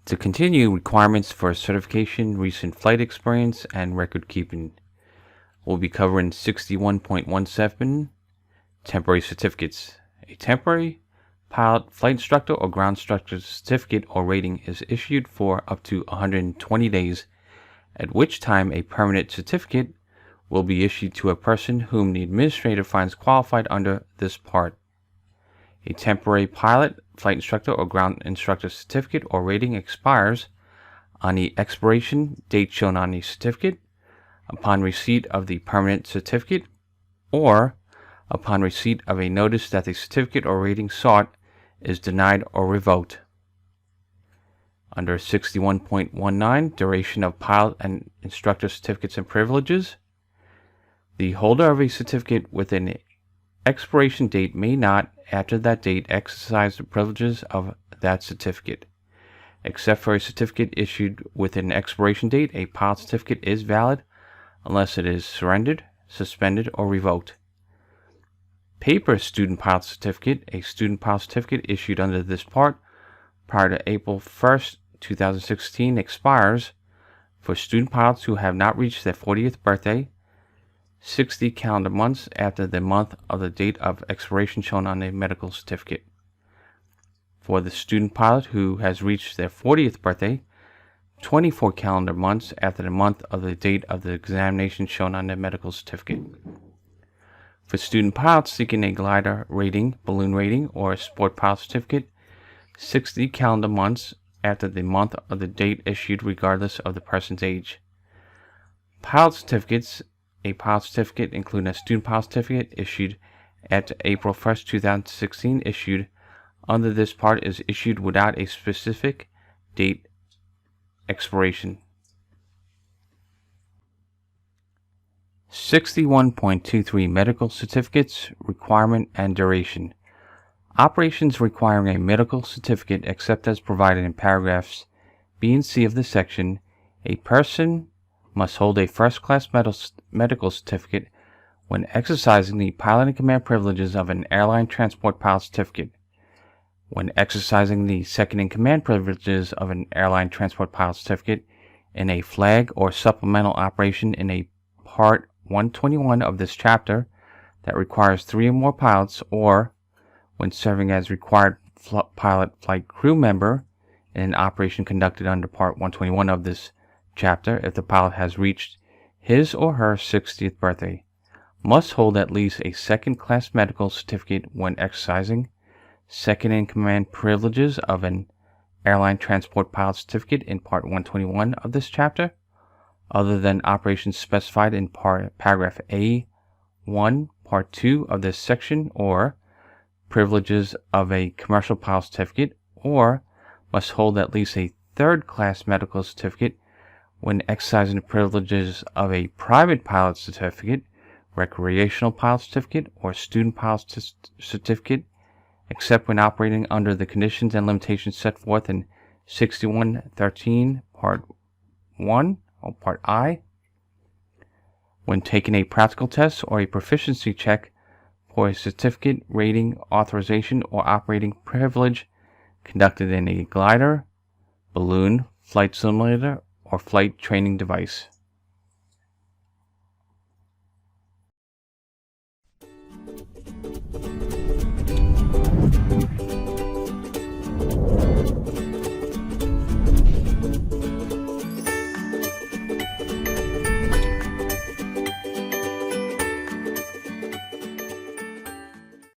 To continue, requirements for certification, recent flight experience, and record keeping. We'll be covering 61.17 temporary certificates. A temporary pilot, flight instructor, or ground instructor certificate or rating is issued for up to 120 days, at which time a permanent certificate will be issued to a person whom the administrator finds qualified under this part. A temporary pilot, flight instructor, or ground instructor certificate or rating expires on the expiration date shown on the certificate, upon receipt of the permanent certificate, or upon receipt of a notice that the certificate or rating sought is denied or revoked. Under 61.19, duration of pilot and instructor certificates and privileges, the holder of a certificate with an expiration date may not, after that date, exercise the privileges of that certificate. Except for a certificate issued with an expiration date, a pilot certificate is valid unless it is surrendered, suspended, or revoked. Paper student pilot certificate, a student pilot certificate issued under this part prior to April 1st, 2016 expires for student pilots who have not reached their 40th birthday 60 calendar months after the month of the date of expiration shown on the medical certificate. For the student pilot who has reached their 40th birthday 24 calendar months after the month of the date of the examination shown on the medical certificate. For student pilots seeking a glider rating, balloon rating, or a sport pilot certificate, 60 calendar months after the month of the date issued regardless of the person's age. Pilot certificates, a pilot certificate including a student pilot certificate issued after April 1st, 2016 issued under this part is issued without a specific date expiration. 61.23 Medical Certificates, Requirement and Duration. Operations requiring a medical certificate, except as provided in paragraphs B and C of this section, a person must hold a first-class medical certificate when exercising the pilot and command privileges of an airline transport pilot certificate. When exercising the second-in-command privileges of an airline transport pilot certificate in a flag or supplemental operation in a Part 121 of this chapter that requires 3 or more pilots, or when serving as required pilot flight crew member in an operation conducted under Part 121 of this chapter if the pilot has reached his or her 60th birthday, must hold at least a second-class medical certificate when exercising second-in-command privileges of an airline transport pilot certificate in Part 121 of this chapter, other than operations specified in paragraph A1, Part 2 of this section, or privileges of a commercial pilot certificate, or must hold at least a third-class medical certificate when exercising the privileges of a private pilot certificate, recreational pilot certificate, or student pilot certificate, except when operating under the conditions and limitations set forth in 61.13 Part 1 or Part I. When taking a practical test or a proficiency check for a certificate, rating, authorization, or operating privilege conducted in a glider, balloon, flight simulator, or flight training device.